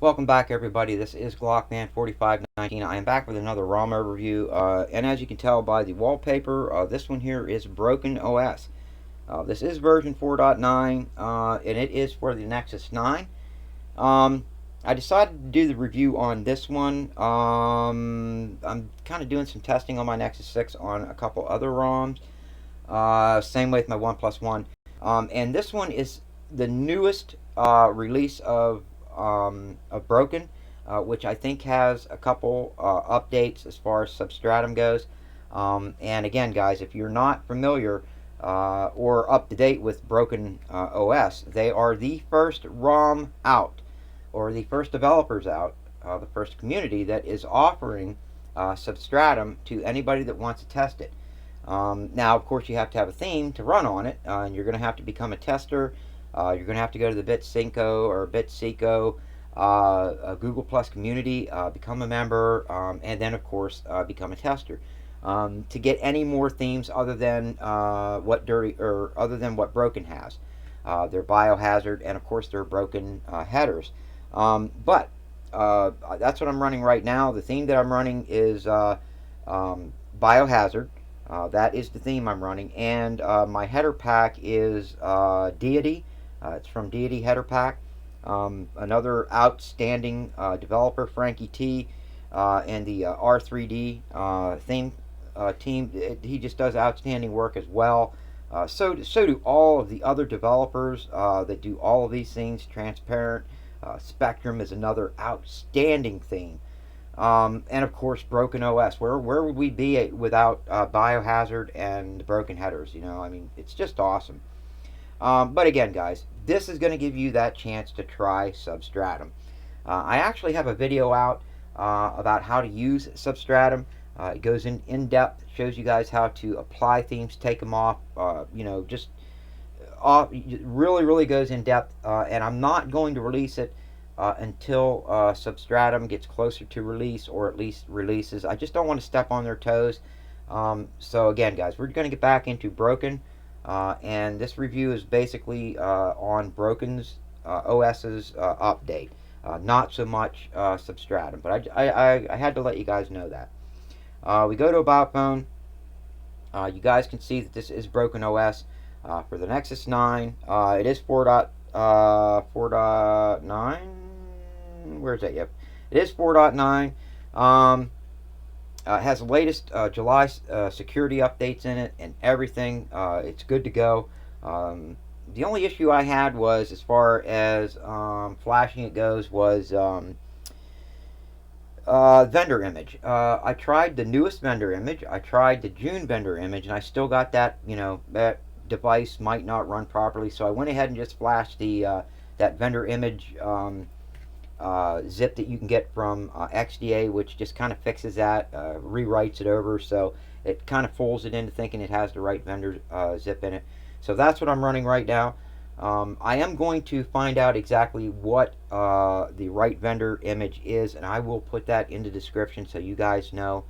Welcome back, everybody. This is Glockman4519. I am back with another ROM overview, and as you can tell by the wallpaper, this one here is Broken OS. This is version 4.9, and it is for the Nexus 9. I decided to do the review on this one. I'm kind of doing some testing on my Nexus 6 on a couple other ROMs. Same way with my OnePlus One. And this one is the newest release of Broken, which I think has a couple updates as far as Substratum goes. And again, guys, if you're not familiar or up to date with Broken OS, they are the first ROM out, or the first developers out, the first community that is offering Substratum to anybody that wants to test it. Now, of course, you have to have a theme to run on it, and you're going to have to become a tester. You're going to have to go to the BitSyko or BitSyko Google Plus community, become a member, and then, of course, become a tester. To get any more themes other than what Broken has, their biohazard, and of course their Broken headers. But that's what I'm running right now. The theme that I'm running is biohazard. That is the theme I'm running, and my header pack is Deity. It's from Deity Header Pack. Another outstanding developer, Frankie T, and the R3D theme team. He just does outstanding work as well. So do all of the other developers that do all of these things. Transparent. Spectrum is another outstanding theme. And of course, Broken OS. Where would we be without Biohazard and Broken headers? I mean, it's just awesome. But again, guys, this is going to give you that chance to try Substratum. I actually have a video out about how to use Substratum. It goes in depth, shows you guys how to apply themes, take them off. Just off. Really goes in depth. And I'm not going to release it until Substratum gets closer to release, or at least releases. I just don't want to step on their toes. So again, guys, we're going to get back into Broken, and this review is basically on Broken's OS's update, not so much Substratum. But I had to let you guys know that. We go to About Phone. You guys can see that this is Broken OS for the Nexus 9. It is 4.9. Where's that? Yep, it is 4.9. It has the latest July security updates in it and everything. It's good to go. The only issue I had was, as far as flashing it goes, was vendor image. I tried the newest vendor image. I tried the June vendor image, and I still got that. That device might not run properly. So I went ahead and just flashed the that vendor image zip that you can get from XDA, which just kind of fixes that, rewrites it over, so it kind of fools it into thinking it has the right vendor zip in it. So that's what I'm running right now. I am going to find out exactly what the right vendor image is, and I will put that in the description so you guys know,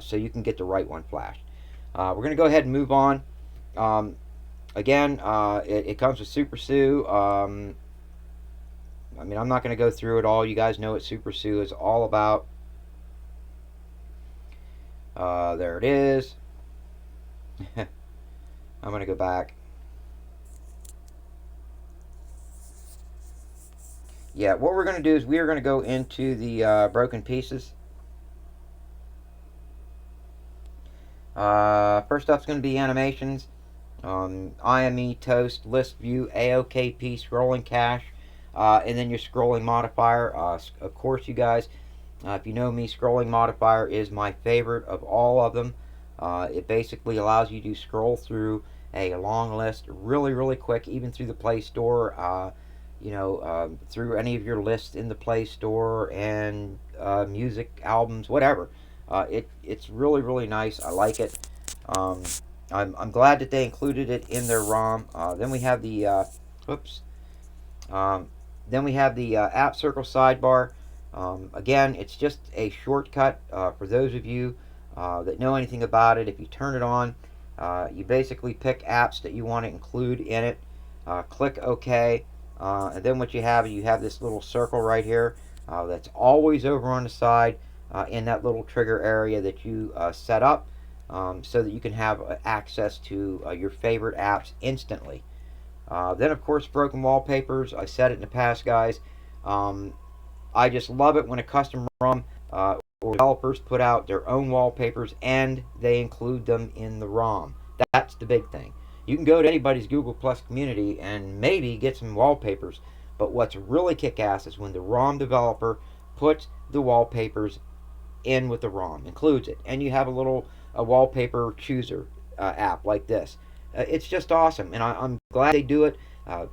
so you can get the right one flashed. We're going to go ahead and move on. Again, it comes with Super Sue. I mean, I'm not going to go through it all. You guys know what Super Sue is all about. There it is. I'm going to go back. Yeah, what we're going to do is we're going to go into the broken pieces. First up's going to be animations. IME, Toast, List View, AOKP, Scrolling Cache, and then your scrolling modifier. Of course, you guys, if you know me, scrolling modifier is my favorite of all of them. It basically allows you to scroll through a long list really quick, even through the Play Store, through any of your lists in the Play Store, and music, albums, whatever. It's really nice. I like it. I'm glad that they included it in their ROM. Then we have the app Circle Sidebar. Again, it's just a shortcut for those of you that know anything about it. If you turn it on, you basically pick apps that you want to include in it. Click OK, and then what you have this little circle right here. That's always over on the side in that little trigger area that you set up, so that you can have access to your favorite apps instantly. Then, of course, broken wallpapers. I said it in the past, guys. Um, I just love it when a custom ROM or developers put out their own wallpapers and they include them in the ROM. That's the big thing. You can go to anybody's Google Plus community and maybe get some wallpapers, but what's really kick ass is when the ROM developer puts the wallpapers in with the ROM, includes it, and you have a wallpaper chooser app like this. It's just awesome, and I'm glad they do it. Uh,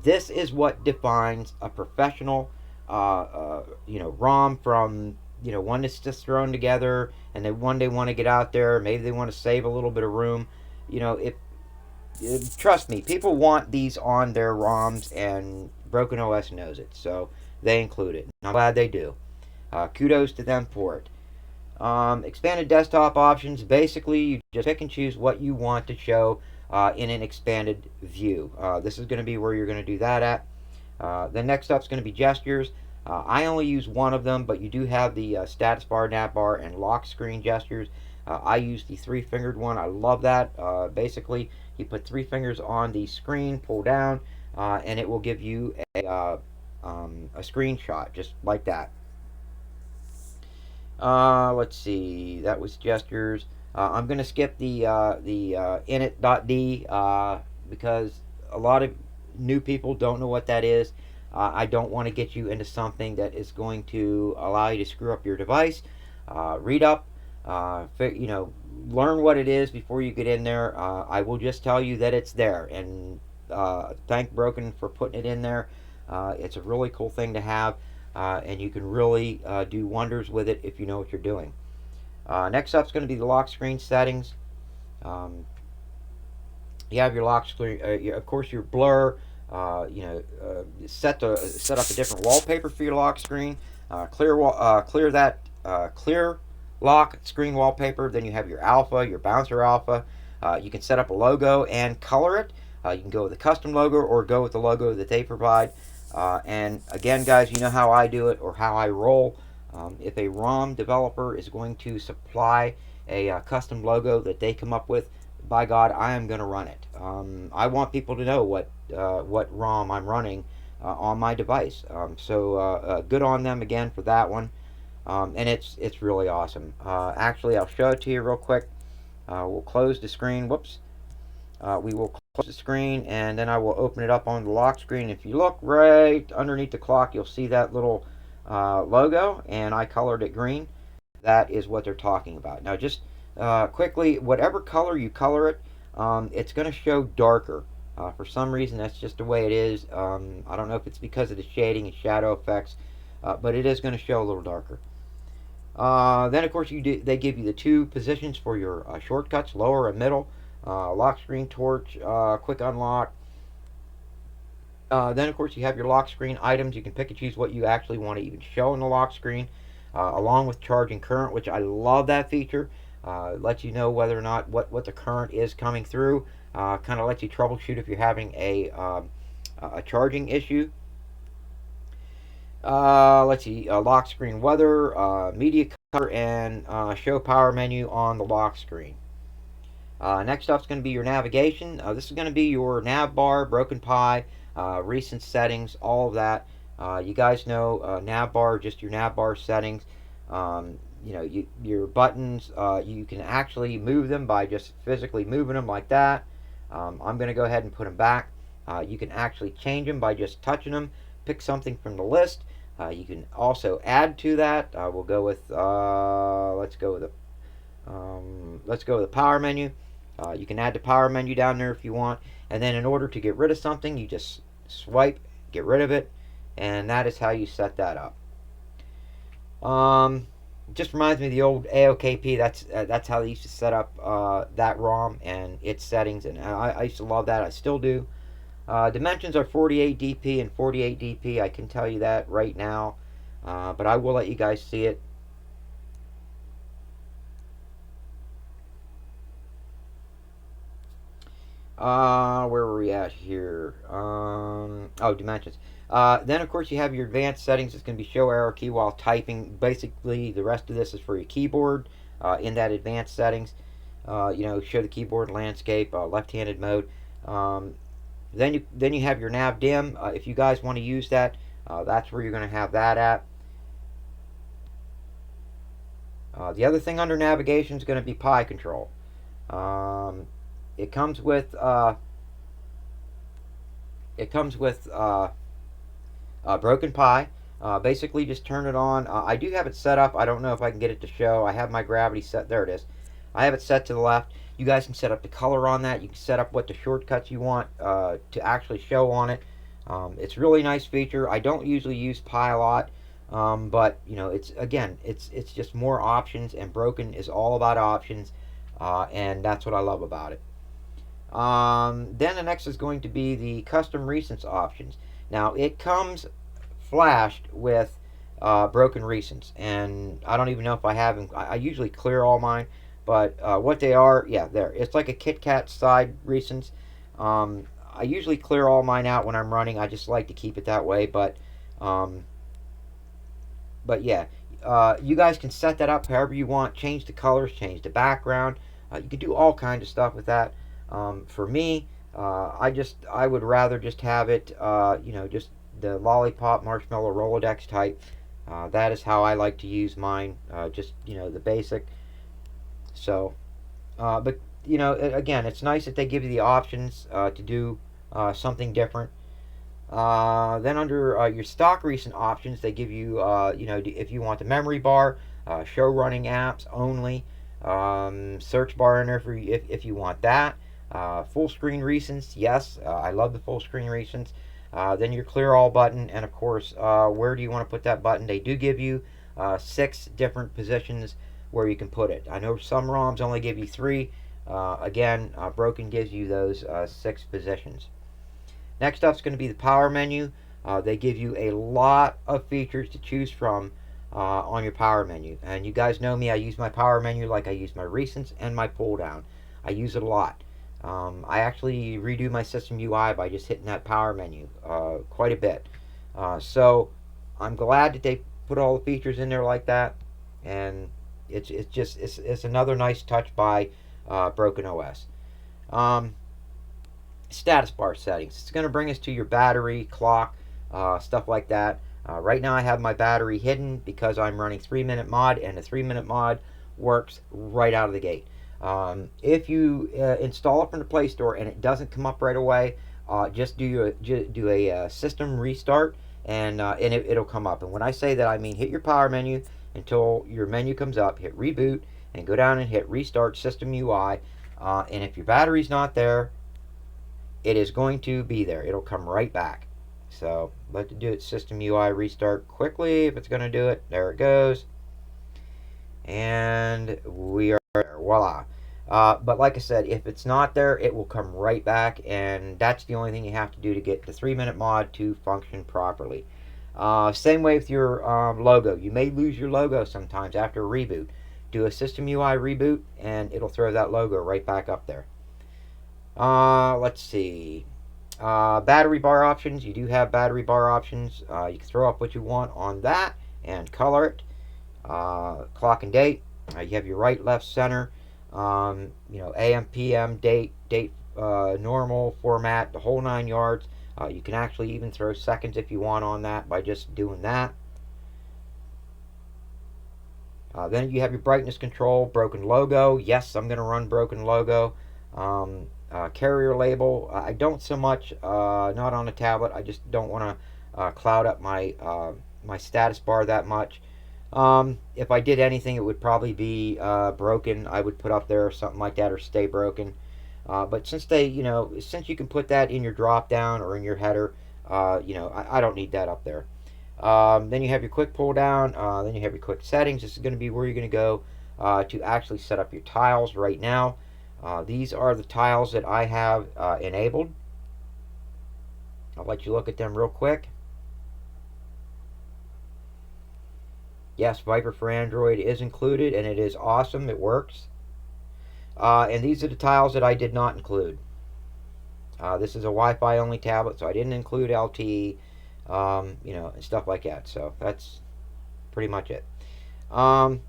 this is what defines a professional, ROM from one that's just thrown together, and they one day want to get out there. Maybe they want to save a little bit of room. Trust me, people want these on their ROMs, and Broken OS knows it, so they include it. And I'm glad they do. Kudos to them for it. Expanded desktop options. Basically, you just pick and choose what you want to show in an expanded view. This is going to be where you're going to do that at. The next up is going to be gestures. I only use one of them, but you do have the status bar, nav bar, and lock screen gestures. I use the three-fingered one. I love that. Basically, you put three fingers on the screen, pull down, and it will give you a screenshot just like that. Let's see. That was gestures. I'm going to skip the init.d because a lot of new people don't know what that is. I don't want to get you into something that is going to allow you to screw up your device. Read up, learn what it is before you get in there. I will just tell you that it's there, and thank Broken for putting it in there. It's a really cool thing to have, and you can really do wonders with it if you know what you're doing. Next up is going to be the lock screen settings. Um, you have your lock screen, of course, your blur. Set up a different wallpaper for your lock screen. Clear lock screen wallpaper. Then you have your alpha, your bouncer alpha. You can set up a logo and color it. You can go with a custom logo or go with the logo that they provide. And again, guys, you know how I do it or how I roll. If a ROM developer is going to supply a custom logo that they come up with, by God, I am going to run it. I want people to know what ROM I'm running on my device. So good on them again for that one. And it's really awesome. Actually, I'll show it to you real quick. We'll close the screen. Whoops. We will close the screen, and then I will open it up on the lock screen. If you look right underneath the clock, you'll see that little logo, and I colored it green. That is what they're talking about. Now, just quickly, whatever color you color it, it's going to show darker. For some reason, that's just the way it is. I don't know if it's because of the shading and shadow effects, but it is going to show a little darker. Then, of course, they give you the two positions for your shortcuts, lower and middle. Lock screen torch, quick unlock. Then, of course, you have your lock screen items. You can pick and choose what you actually want to even show in the lock screen, along with charging current, which I love that feature. Lets you know whether or not what the current is coming through. Kind of lets you troubleshoot if you're having a charging issue. Let's see, lock screen weather, media cover, and show power menu on the lock screen. Next up is going to be your navigation. This is going to be your nav bar, broken pie, recent settings, all of that. You guys know nav bar, just your nav bar settings. Your buttons, you can actually move them by just physically moving them like that. I'm going to go ahead and put them back. You can actually change them by just touching them. Pick something from the list. You can also add to that. We'll go with let's go with the power menu. You can add the power menu down there if you want, and then in order to get rid of something, you just swipe, get rid of it, and that is how you set that up. Just reminds me of the old AOKP. That's how they used to set up that ROM and its settings, and I used to love that. I still do. Dimensions are 48 dp and 48 dp. I can tell you that right now, but I will let you guys see it. Where were we at here? Dimensions. Then, of course, you have your advanced settings. It's going to be show arrow key while typing. Basically, the rest of this is for your keyboard in that advanced settings. Show the keyboard landscape, left-handed mode. Then you have your nav dim. If you guys want to use that, that's where you're going to have that at. The other thing under navigation is going to be pie control. It comes with Broken Pi. Basically, just turn it on. I do have it set up. I don't know if I can get it to show. I have my gravity set. There it is. I have it set to the left. You guys can set up the color on that. You can set up what the shortcuts you want to actually show on it. It's a really nice feature. I don't usually use Pi a lot, but it's just more options, and Broken is all about options, and that's what I love about it. Then the next is going to be the custom recents options. Now it comes flashed with broken recents, and I don't even know if I have them. I usually clear all mine, but what they are, yeah, there. It's like a KitKat side recents. I usually clear all mine out when I'm running. I just like to keep it that way, but yeah, you guys can set that up however you want. Change the colors, change the background. You can do all kinds of stuff with that. For me, I would rather just have it, just the lollipop marshmallow Rolodex type. That is how I like to use mine. Just the basic. So, but again, it's nice that they give you the options to do something different. Then under your stock recent options, they give you, if you want the memory bar, show running apps only, search bar if you want that. Full screen recents, yes, I love the full screen recents. Then your clear all button, and of course, where do you want to put that button? They do give you 6 different positions where you can put it. I know some ROMs only give you 3. Again, Broken gives you those 6 positions. Next up is going to be the power menu. They give you a lot of features to choose from on your power menu. And you guys know me, I use my power menu like I use my recents and my pull down. I use it a lot. I actually redo my system UI by just hitting that power menu quite a bit. So I'm glad that they put all the features in there like that, and it's another nice touch by Broken OS. Status bar settings. It's going to bring us to your battery, clock, stuff like that. Right now I have my battery hidden because I'm running 3-minute mod, and the 3-minute mod works right out of the gate. If you install it from the Play Store and it doesn't come up right away, just do a system restart, and it'll come up. And when I say that, I mean hit your power menu until your menu comes up, hit reboot, and go down and hit restart system UI. And if your battery's not there, it is going to be there. It'll come right back. So let it do its system UI restart quickly if it's going to do it. There it goes. And we are there. Voila. But like I said, if it's not there, it will come right back, and that's the only thing you have to do to get the 3-minute mod to function properly. Same way with your logo. You may lose your logo sometimes after a reboot. Do a system UI reboot, and it'll throw that logo right back up there. Let's see. Battery bar options. You do have battery bar options. You can throw up what you want on that and color it. Clock and date. You have your right, left, center. AM, PM, date, normal, format, the whole 9 yards. You can actually even throw seconds if you want on that by just doing that. Then you have your brightness control, broken logo. Yes, I'm going to run broken logo. Carrier label, I don't so much, not on a tablet. I just don't want to cloud up my my status bar that much. If I did anything, it would probably be broken. I would put up there or something like that, or stay broken. But since since you can put that in your drop down or in your header, I don't need that up there. Then you have your quick pull down. Then you have your quick settings. This is going to be where you're going to go to actually set up your tiles right now. These are the tiles that I have enabled. I'll let you look at them real quick. Yes, Viper for Android is included, and it is awesome. It works. And these are the tiles that I did not include. This is a Wi-Fi only tablet, so I didn't include LTE. you know, and stuff like that. So that's pretty much it. Um,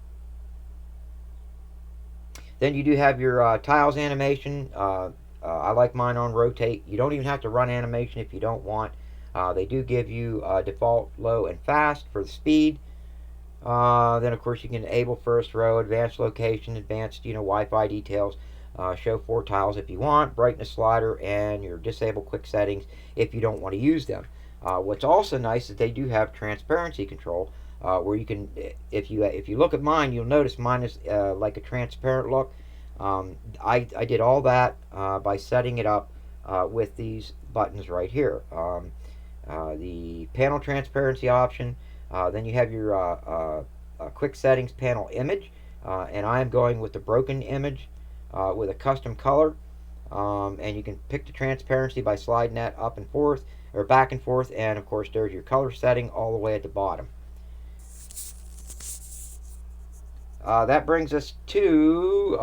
then you do have your tiles animation. I like mine on rotate. You don't even have to run animation if you don't want. They do give you default low and fast for the speed. Then of course you can enable first row, advanced location, advanced Wi-Fi details, show 4 tiles if you want, brightness slider, and your disable quick settings if you don't want to use them. What's also nice is they do have transparency control, where you can, if you look at mine, you'll notice mine is like a transparent look. I did all that by setting it up with these buttons right here. The panel transparency option. Then you have your quick settings panel image, and I am going with the broken image with a custom color. And you can pick the transparency by sliding that up and forth, or back and forth, and of course there's your color setting all the way at the bottom. That brings us to,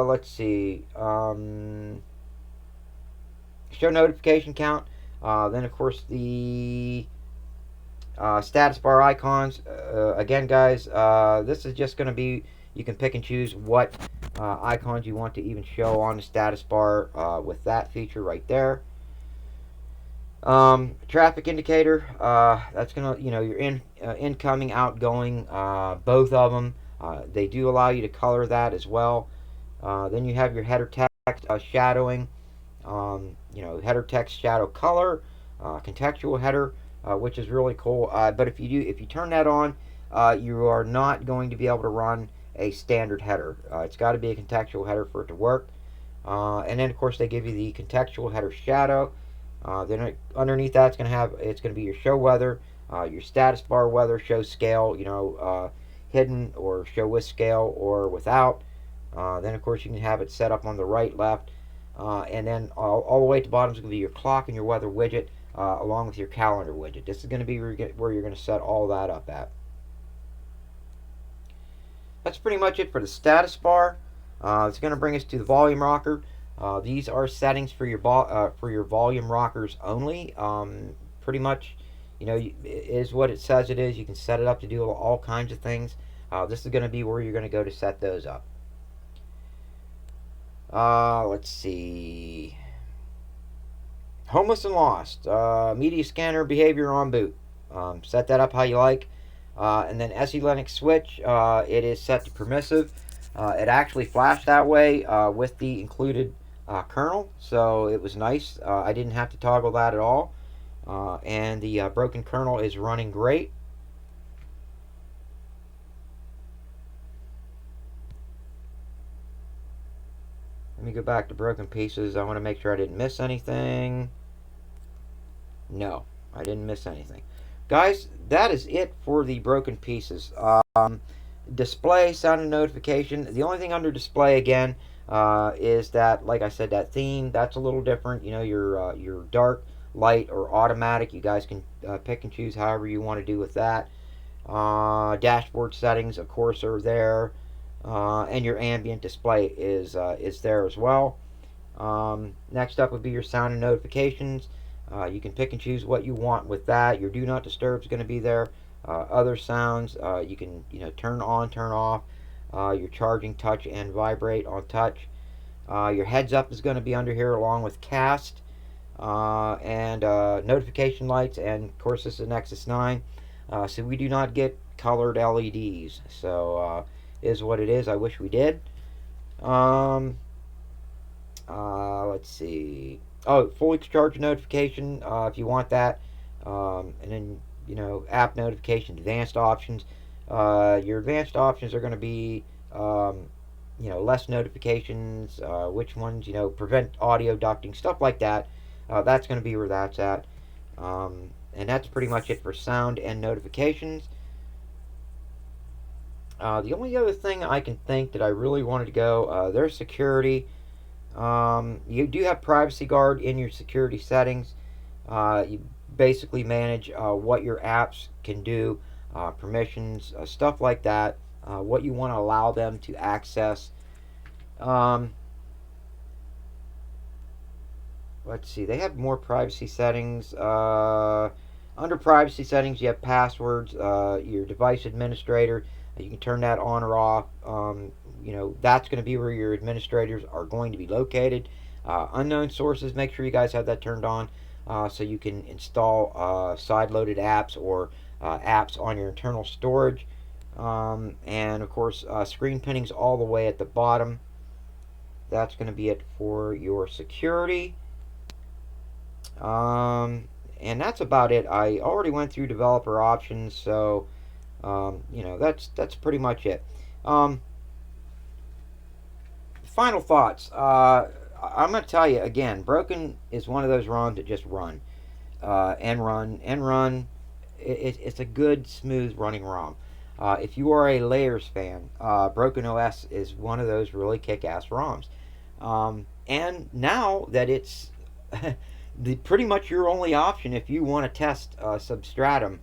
let's see, show notification count. Then of course the status bar icons. Again, guys, this is just going to be, you can pick and choose what icons you want to even show on the status bar with that feature right there. Traffic indicator, that's going to, your incoming, outgoing, both of them. They do allow you to color that as well. Then you have your header text shadowing, header text shadow color, contextual header, which is really cool. But if you turn that on, you are not going to be able to run a standard header. It's got to be a contextual header for it to work. And then of course they give you the contextual header shadow. Then underneath that, it's going to be your show weather, your status bar weather, show scale, hidden or show with scale or without. Then of course you can have it set up on the right, left, and then all the way at the bottom is going to be your clock and your weather widget, along with your calendar widget. This is going to be where you're going to set all that up at. That's pretty much it for the status bar. It's going to bring us to the volume rocker. These are settings for your volume rockers only. Pretty much, it is what it says it is. You can set it up to do all kinds of things. This is going to be where you're going to go to set those up. Let's see. Homeless and lost. Media scanner behavior on boot. Set that up how you like. And then SE Linux switch. It is set to permissive. It actually flashed that way with the included kernel, so it was nice. I didn't have to toggle that at all. And the broken kernel is running great. Let me go back to broken pieces. I want to make sure I didn't miss anything. No, I didn't miss anything. Guys, that is it for the broken pieces. Display, sound and notification. The only thing under display, again, is that, like I said, that theme, that's a little different. Your dark, light, or automatic. You guys can pick and choose however you want to do with that. Dashboard settings, of course, are there. And your ambient display is there as well. Next up would be your sound and notifications. You can pick and choose what you want with that. Your do not disturb is going to be there. Other sounds you can turn on, turn off. Your charging, touch, and vibrate on touch. Your heads up is going to be under here along with cast and notification lights. And of course this is Nexus 9, so we do not get colored LEDs. So is what it is. I wish we did. Let's see. Oh, fully charged notification if you want that. And then app notification, advanced options. Your advanced options are going to be less notifications, which ones prevent audio ducting, stuff like that. That's going to be where that's at. And that's pretty much it for sound and notifications. The only other thing I can think that I really wanted to go, there's security. You do have privacy guard in your security settings. You basically manage what your apps can do, permissions, stuff like that, what you want to allow them to access. Let's see, they have more privacy settings. Under privacy settings, you have passwords, your device administrator. You can turn that on or off. That's going to be where your administrators are going to be located. Unknown sources, make sure you guys have that turned on so you can install side-loaded apps or apps on your internal storage. And of course, screen pinning's all the way at the bottom. That's going to be it for your security. And that's about it. I already went through developer options, so that's pretty much it. Final thoughts. I'm going to tell you again. Broken is one of those ROMs that just run and run and run. It's a good, smooth running ROM. If you are a Layers fan, Broken OS is one of those really kick-ass ROMs. And now that it's pretty much your only option if you want to test Substratum,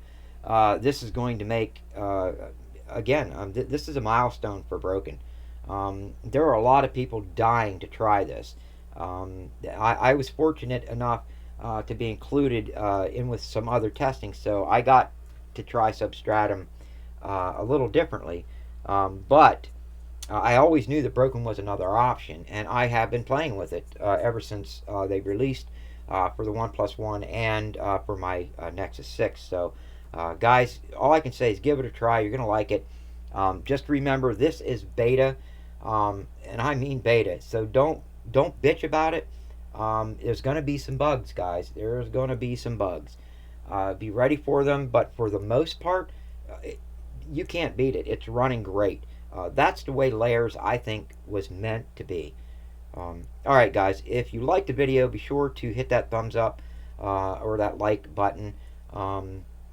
this is going to make, this is a milestone for Broken. There are a lot of people dying to try this. I was fortunate enough to be included in with some other testing, so I got to try Substratum a little differently. But I always knew that Broken was another option, and I have been playing with it ever since they released for the OnePlus One and for my Nexus 6. So, guys, all I can say is give it a try. You're going to like it. Just remember, this is beta, and I mean beta. So don't bitch about it. There's going to be some bugs, guys. There's going to be some bugs. Be ready for them, but for the most part, you can't beat it. It's running great. That's the way Layers, I think, was meant to be. Alright, guys, if you liked the video, be sure to hit that thumbs up or that like button. I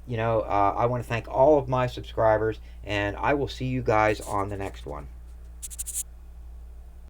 want to thank all of my subscribers, and I will see you guys on the next one.